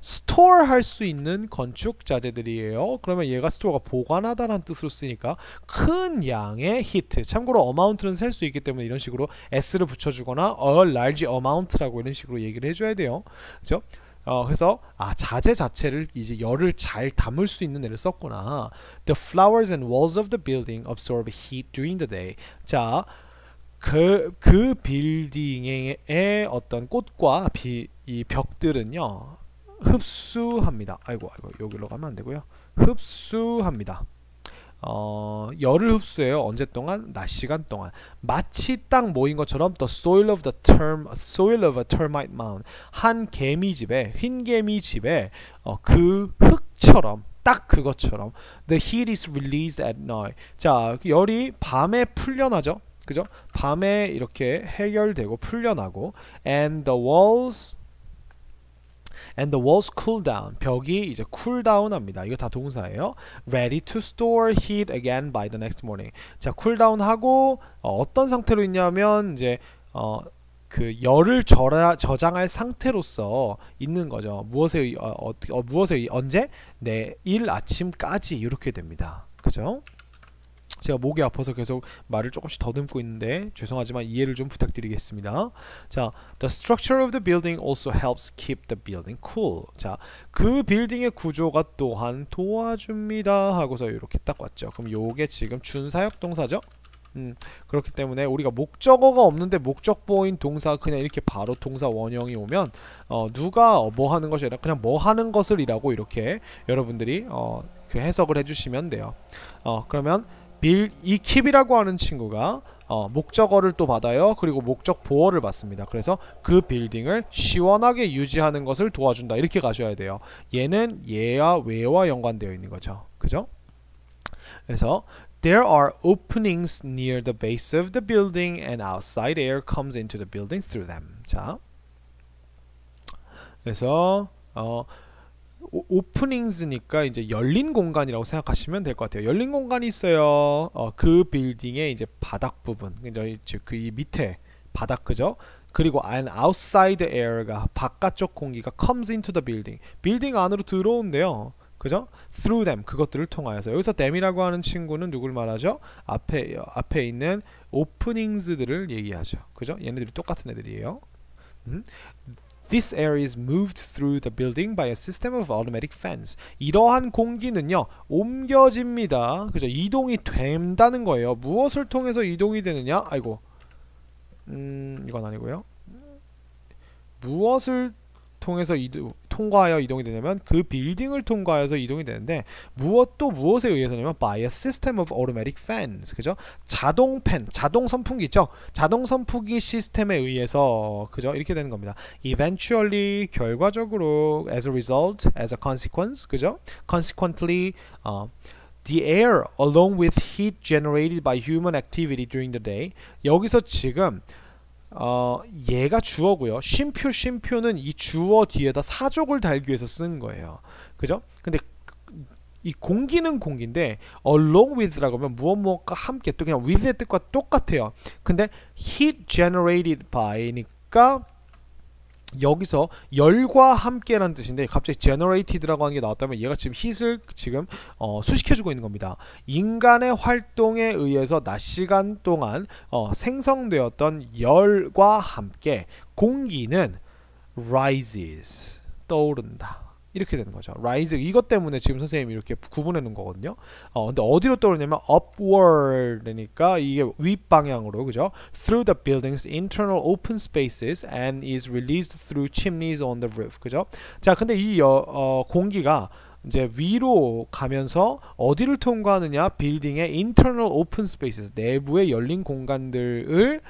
store 할 수 있는 건축 자재들이에요. 그러면 얘가 store가 보관하다라는 뜻으로 쓰니까 큰 양의 heat. 참고로 amount는 셀 수 있기 때문에 이런 식으로 s를 붙여주거나 a large amount라고 이런 식으로 얘기를 해줘야 돼요. 그죠? 그래서 자재 자체를 이제 열을 잘 담을 수 있는 애를 썼구나. The flowers and walls of the building absorb heat during the day. 자, 그 빌딩의 어떤 꽃과 이 벽들은요 흡수합니다. 아이고 여기로 가면 안 되고요. 흡수합니다. 열을 흡수해요. 언제 동안? 낮 시간 동안. 마치 딱 모인 것처럼 the soil of a termite mound. 한 개미집에, 흰 개미집에 그 흙처럼, 딱 그것처럼 the heat is released at night. 자, 열이 밤에 풀려나죠. 그죠? 밤에 이렇게 해결되고 풀려나고 and the walls cool down. 벽이 이제 cool down 합니다. 이거 다 동사예요. Ready to store heat again by the next morning. 자, cool down 하고 어떤 상태로 있냐면 이제 그 열을 저장할 상태로서 있는 거죠. 무엇에 언제? 내일 아침까지 이렇게 됩니다. 그죠? 제가 목이 아파서 계속 말을 조금씩 더듬고 있는데 죄송하지만 이해를 좀 부탁드리겠습니다. 자, the structure of the building also helps keep the building cool. 자, 그 빌딩의 구조가 또한 도와줍니다 하고서 이렇게 딱 왔죠. 그럼 요게 지금 준사역 동사죠? 그렇기 때문에 우리가 목적어가 없는데 목적보어인 동사 그냥 이렇게 바로 동사 원형이 오면 누가 뭐 하는 것이 아니라 그냥 뭐 하는 것을 이라고 이렇게 여러분들이 그 해석을 해주시면 돼요. 그러면 이 keep이라고 하는 친구가 목적어를 또 받아요. 그리고 목적 보어를 받습니다. 그래서 그 빌딩을 시원하게 유지하는 것을 도와준다. 이렇게 가셔야 돼요. 얘는 얘와 왜와 연관되어 있는 거죠. 그죠? 그래서 There are openings near the base of the building and outside air comes into the building through them. 자, 그래서 오프닝스니까 이제 열린 공간이라고 생각하시면 될 것 같아요. 열린 공간이 있어요. 그 빌딩의 이제 바닥 부분, 즉 그 이 밑에 바닥, 그죠? 그리고 and outside air가 바깥쪽 공기가 comes into the building. 빌딩 안으로 들어온대요. 그죠? through them, 그것들을 통하여서. 여기서 them이라고 하는 친구는 누굴 말하죠? 앞에 있는 openings들을 얘기하죠. 그죠? 얘네들이 똑같은 애들이에요. This air is moved through the building by a system of automatic fans. 이러한 공기는요 옮겨집니다. 그죠? 이동이 된다는 거예요. 무엇을 통해서 이동이 되느냐? 아이고, 이건 아니고요. 무엇을 통해서 통과하여 이동이 되냐면 그 빌딩을 통과해서 이동이 되는데 무엇에 의해서냐면 by a system of automatic fans. 그죠? 자동 팬, 자동 선풍기 있죠? 자동 선풍기 시스템에 의해서, 그죠? 이렇게 되는 겁니다. Eventually, 결과적으로, as a result, as a consequence, 그죠? Consequently, the air along with heat generated by human activity during the day. 여기서 지금 얘가 주어고요. 쉼표는 이 주어 뒤에다 사족을 달기 위해서 쓰는 거예요. 그죠? 근데 이 공기는 공기인데 along with라고 하면 무엇과 함께, 또 그냥 with의 뜻과 똑같아요. 근데 heat generated by니까 여기서 열과 함께라는 뜻인데 갑자기 generated라고 하는 게 나왔다면 얘가 지금 heat을 지금 수식해주고 있는 겁니다. 인간의 활동에 의해서 낮 시간 동안 생성되었던 열과 함께 공기는 rises, 떠오른다. 이렇게 되는 거죠. rise, 이것 때문에 지금 선생님이 이렇게 구분해 놓은 거거든요. 근데 어디로 떠오르냐면 upward니까 이게 윗방향으로, 그죠? through the building's internal open spaces and is released through chimneys on the roof. 그죠? 자, 근데 이 공기가 이제 위로 가면서 어디를 통과하느냐? 빌딩의 internal open spaces, 내부의 열린 공간들을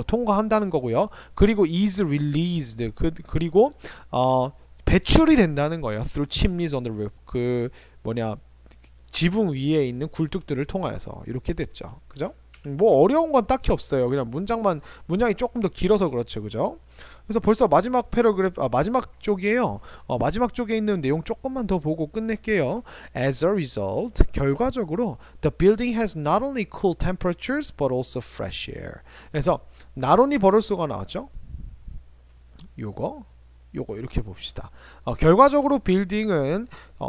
통과한다는 거고요. 그리고 is released, 그리고 배출이 된다는 거예요. through chimneys on the roof. 그 지붕 위에 있는 굴뚝들을 통하여서 이렇게 됐죠. 그죠? 뭐 어려운 건 딱히 없어요. 그냥 문장이 조금 더 길어서 그렇죠. 그죠? 그래서 벌써 마지막 패러그래프, 마지막 쪽이에요. 마지막 쪽에 있는 내용 조금만 더 보고 끝낼게요. As a result, 결과적으로 the building has not only cool temperatures but also fresh air. 그래서 not only 버럴소가 나왔죠. 요거 이렇게 봅시다. 결과적으로 빌딩은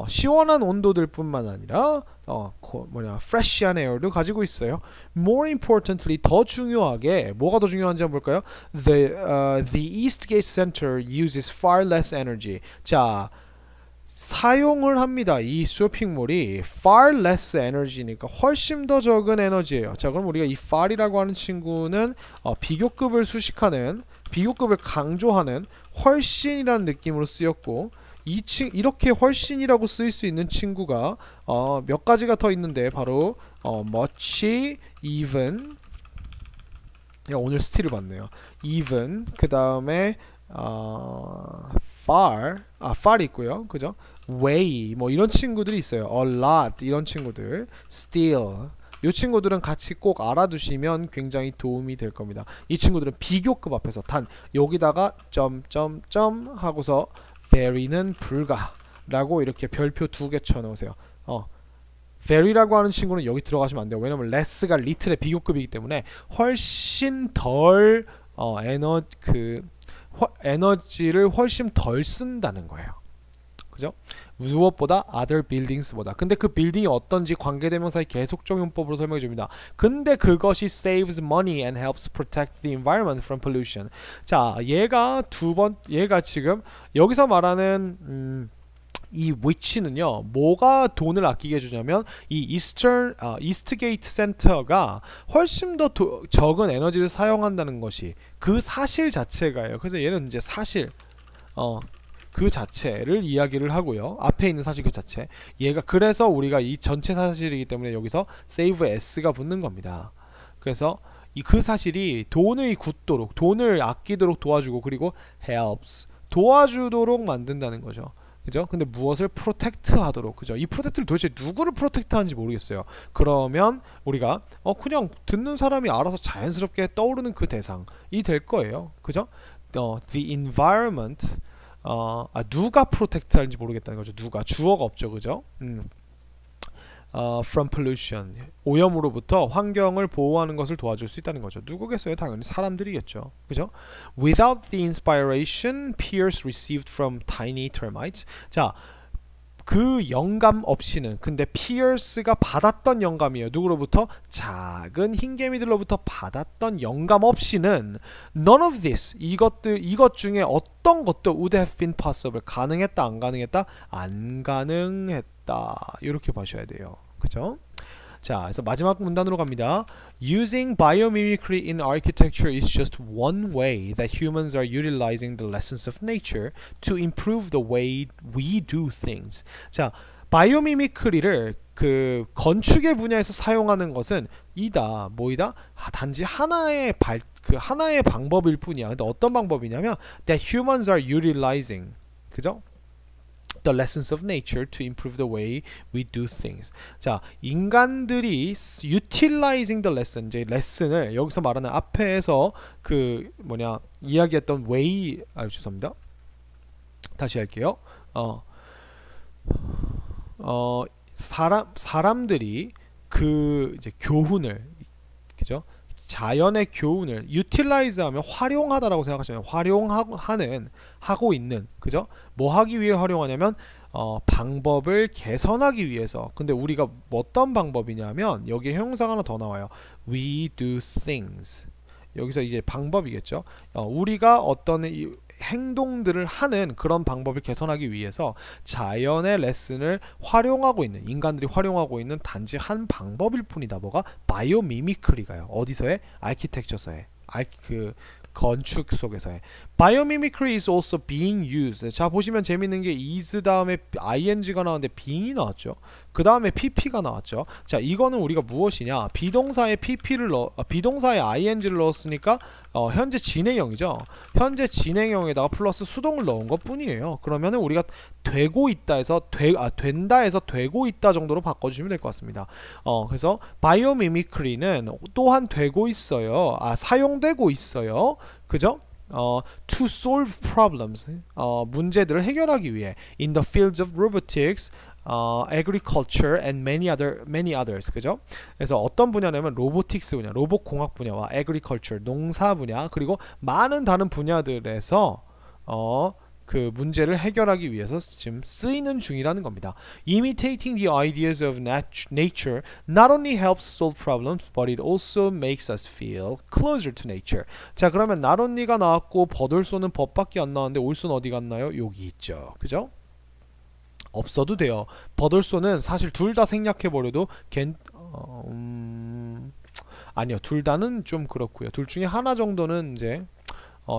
시원한 온도들 뿐만 아니라 fresh한 에어를 가지고 있어요. More importantly, 더 중요하게 뭐가 더 중요한지 한번 볼까요? The Eastgate Center uses far less energy. 자, 사용을 합니다. 이 쇼핑몰이 far less energy니까 훨씬 더 적은 에너지예요. 자, 그럼 우리가 이 far이라고 하는 친구는 비교급을 수식하는, 비교급을 강조하는 훨씬이라는 느낌으로 쓰였고, 이렇게 훨씬이라고 쓰일 수 있는 친구가 몇 가지가 더 있는데 바로 much, even, 오늘 스틸을 봤네요. even, 그 다음에 far 있고요. 그죠? way, 뭐 이런 친구들이 있어요. a lot, 이런 친구들, still, 이 친구들은 같이 꼭 알아두시면 굉장히 도움이 될 겁니다. 이 친구들은 비교급 앞에서 단 여기다가 점점점 하고서 very는 불가 라고 이렇게 별표 2개 쳐놓으세요. very라고 하는 친구는 여기 들어가시면 안 돼요. 왜냐면 less가 little의 비교급이기 때문에 훨씬 덜 에너지를 훨씬 덜 쓴다는 거예요. 그죠? 무엇보다 other buildings보다. 근데 그 빌딩이 어떤지 관계대명사의 계속적용법으로 설명해 줍니다. 근데 그것이 saves money and helps protect the environment from pollution. 자, 얘가 지금 여기서 말하는 이 which는요, 뭐가 돈을 아끼게 해주냐면 이 이스트게이트 센터가 훨씬 더 적은 에너지를 사용한다는 것이 그 사실 자체가요. 그래서 얘는 이제 사실 그 자체를 이야기를 하고요. 앞에 있는 사실 그 자체. 얘가 그래서 우리가 이 전체 사실이기 때문에 여기서 save s가 붙는 겁니다. 그래서 그 사실이 돈을 굳도록, 돈을 아끼도록 도와주고, 그리고 helps, 도와주도록 만든다는 거죠. 그죠? 근데 무엇을 프로텍트 하도록, 그죠? 이 프로텍트를 도대체 누구를 프로텍트 하는지 모르겠어요. 그러면 우리가 그냥 듣는 사람이 알아서 자연스럽게 떠오르는 그 대상이 될 거예요. 그죠? The environment, 누가 프로텍트 하는지 모르겠다는 거죠. 누가, 주어가 없죠. 그죠? from pollution, 오염으로부터 환경을 보호하는 것을 도와줄 수 있다는 거죠. 누구겠어요? 당연히 사람들이겠죠. 그죠? Without the inspiration Pierce received from tiny termites. 자, 그 영감 없이는, 근데 피어스가 받았던 영감이에요. 누구로부터? 작은 흰개미들로부터 받았던 영감 없이는 none of this, 이것 중에 어떤 것도 would have been possible, 가능했다, 안 가능했다? 안 가능했다. 이렇게 보셔야 돼요. 그죠? 자, 그래서 마지막 문단으로 갑니다. Using biomimicry in architecture is just one way that humans are utilizing the lessons of nature to improve the way we do things. 자, 바이오미미크리를 그 건축의 분야에서 사용하는 것은 뭐이다? 단지 하나의 방법일 뿐이야. 근데 어떤 방법이냐면 that humans are utilizing, 그죠? the lessons of nature to improve the way we do things. 자, 인간들이 utilizing the lesson, 이제 레슨을 여기서 말하는 앞에서 그 뭐냐 이야기했던 way, 죄송합니다. 다시 할게요. 사람들이 그 이제 교훈을, 그죠? 자연의 교훈을 utilize하면 활용하다라고 생각하시면 하고 있는, 그죠? 뭐 하기 위해 활용하냐면 방법을 개선하기 위해서. 근데 우리가 어떤 방법이냐면 여기에 형용사가 하나 더 나와요. We do things. 여기서 이제 방법이겠죠. 우리가 어떤 행동들을 하는 그런 방법을 개선하기 위해서 자연의 레슨을 활용하고 있는, 인간들이 활용하고 있는 단지 한 방법일 뿐이다. 뭐가? 바이오미미크리가요. 어디서의? 아키텍처서의, 그 건축 속에서의. Biomimicry is also being used. 자, 보시면 재밌는 게 is 다음에 ing가 나왔는데 being이 나왔죠. 그 다음에 pp가 나왔죠. 자, 이거는 우리가 무엇이냐? 비동사에 pp를 비동사에 ing를 넣었으니까 현재 진행형이죠. 현재 진행형에다가 플러스 수동을 넣은 것 뿐이에요. 그러면은 우리가 되고 있다 해서 된다 해서 되고 있다 정도로 바꿔주시면 될 것 같습니다. 그래서 biomimicry는 또한 되고 있어요. 사용되고 있어요. 그죠? To solve problems, 문제들을 해결하기 위해 in the fields of robotics, agriculture and many others, 그죠? 그래서 어떤 분야냐면 로보틱스 분야, 로봇공학 분야와 agriculture, 농사 분야, 그리고 많은 다른 분야들에서 그 문제를 해결하기 위해서 지금 쓰이는 중이라는 겁니다. Imitating the ideas of nature not only helps solve problems, but it also makes us feel closer to nature. 자, 그러면 not only가 나왔고 버들소는 법밖에 안 나왔는데 올소는 어디 갔나요? 여기 있죠. 그죠? 없어도 돼요. 버들소는 사실 둘 다 생략해버려도 아니요, 둘 다는 좀 그렇고요. 둘 중에 하나 정도는 이제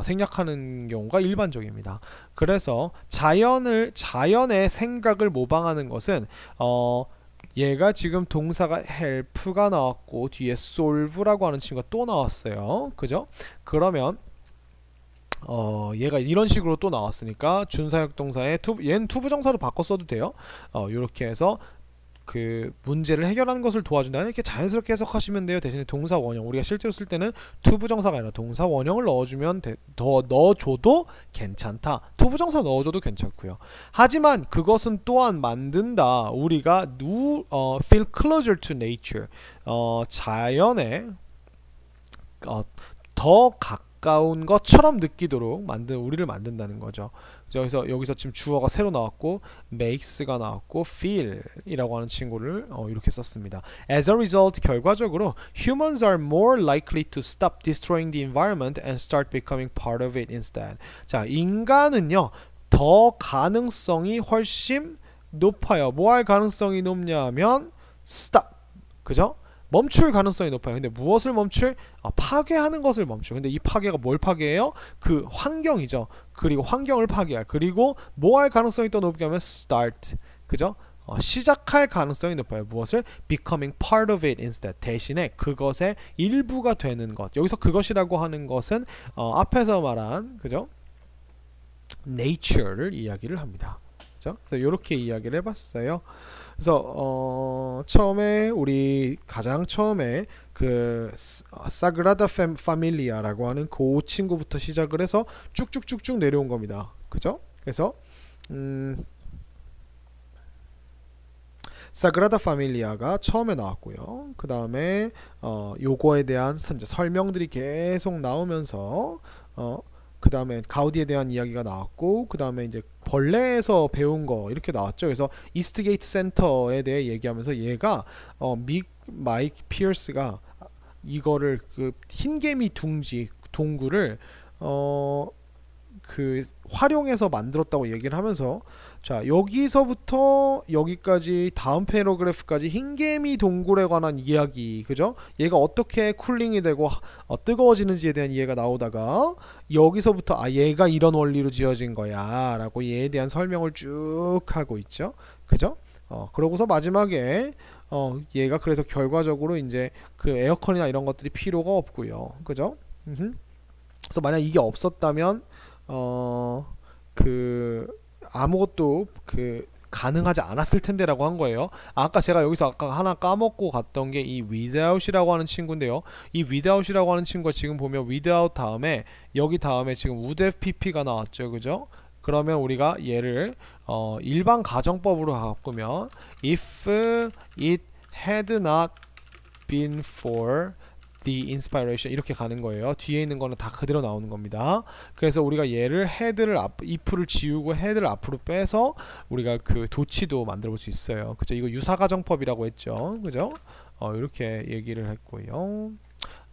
생략하는 경우가 일반적입니다. 그래서 자연의 생각을 모방하는 것은 얘가 지금 동사가 help가 나왔고 뒤에 solve라고 하는 친구가 또 나왔어요. 그죠? 그러면 얘가 이런 식으로 또 나왔으니까 준사역 동사에 얘는 투부정사로 바꿔 써도 돼요. 이렇게 해서 그 문제를 해결하는 것을 도와준다. 이렇게 자연스럽게 해석하시면 돼요. 대신에 동사 원형, 우리가 실제로 쓸 때는 투부정사가 아니라 동사 원형을 넣어주면 더 넣어줘도 괜찮다. 투부정사 넣어줘도 괜찮고요. 하지만 그것은 또한 만든다. 우리가 feel closer to nature, 자연에 더 가까운 것처럼 느끼도록 우리를 만든다는 거죠. 그래서 여기서 지금 주어가 새로 나왔고 makes가 나왔고 feel 이라고 하는 친구를 이렇게 썼습니다. As a result, 결과적으로 humans are more likely to stop destroying the environment and start becoming part of it instead. 자, 인간은요 더 가능성이 훨씬 높아요. 뭐 할 가능성이 높냐면 stop, 그죠? 멈출 가능성이 높아요. 근데 무엇을 멈출? 파괴하는 것을 멈출. 근데 이 파괴가 뭘 파괴해요? 그 환경이죠. 그리고 환경을 파괴할. 그리고 뭐 할 가능성이 또 높게 하면 start, 그죠? 시작할 가능성이 높아요. 무엇을? becoming part of it instead. 대신에 그것의 일부가 되는 것. 여기서 그것이라고 하는 것은 앞에서 말한, 그죠? nature를 이야기를 합니다. 그죠? 그래서 이렇게 이야기를 해봤어요. 그래서 처음에 가장 처음에 그 사그라다 파밀리아라고 하는 그 친구부터 시작을 해서 쭉쭉쭉쭉 내려온 겁니다. 그죠? 그래서 사그라다 파밀리아가 처음에 나왔고요. 그 다음에 요거에 대한 이제 설명들이 계속 나오면서 그 다음에 가우디에 대한 이야기가 나왔고, 그 다음에 이제 벌레에서 배운 거 이렇게 나왔죠. 그래서 이스트게이트 센터에 대해 얘기하면서 얘가 마이크 피어스가 이거를 그 흰개미 동굴을 그 활용해서 만들었다고 얘기를 하면서, 자, 여기서부터 여기까지 다음 패러그래프까지 흰개미 동굴에 관한 이야기, 그죠? 얘가 어떻게 쿨링이 되고 뜨거워지는지에 대한 이해가 나오다가 여기서부터 얘가 이런 원리로 지어진 거야 라고 얘에 대한 설명을 쭉 하고 있죠. 그죠? 그러고서 마지막에 얘가 그래서 결과적으로 이제 그 에어컨이나 이런 것들이 필요가 없고요. 그죠? 그래서 만약 이게 없었다면 그 아무것도 가능하지 않았을 텐데라고 한 거예요. 아까 제가 여기서 아까 하나 까먹고 갔던 게 이 without이라고 하는 친구인데요. 이 without이라고 하는 친구가 지금 보면 without 다음에 여기 다음에 지금 would have pp가 나왔죠, 그죠? 그러면 우리가 얘를 일반 가정법으로 바꾸면 if it had not been for the inspiration 이렇게 가는 거예요. 뒤에 있는 거는 다 그대로 나오는 겁니다. 그래서 우리가 얘를 head를 if를 지우고 head를 앞으로 빼서 우리가 그 도치도 만들어 볼 수 있어요. 그죠? 이거 유사가정법이라고 했죠. 그죠? 이렇게 얘기를 했고요.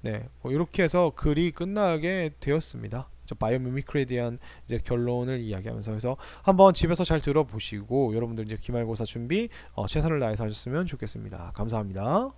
네, 이렇게 해서 글이 끝나게 되었습니다. 바이오미미크리에 대한 이제 결론을 이야기하면서, 그래서 한번 집에서 잘 들어보시고 여러분들 이제 기말고사 준비 최선을 다해서 하셨으면 좋겠습니다. 감사합니다.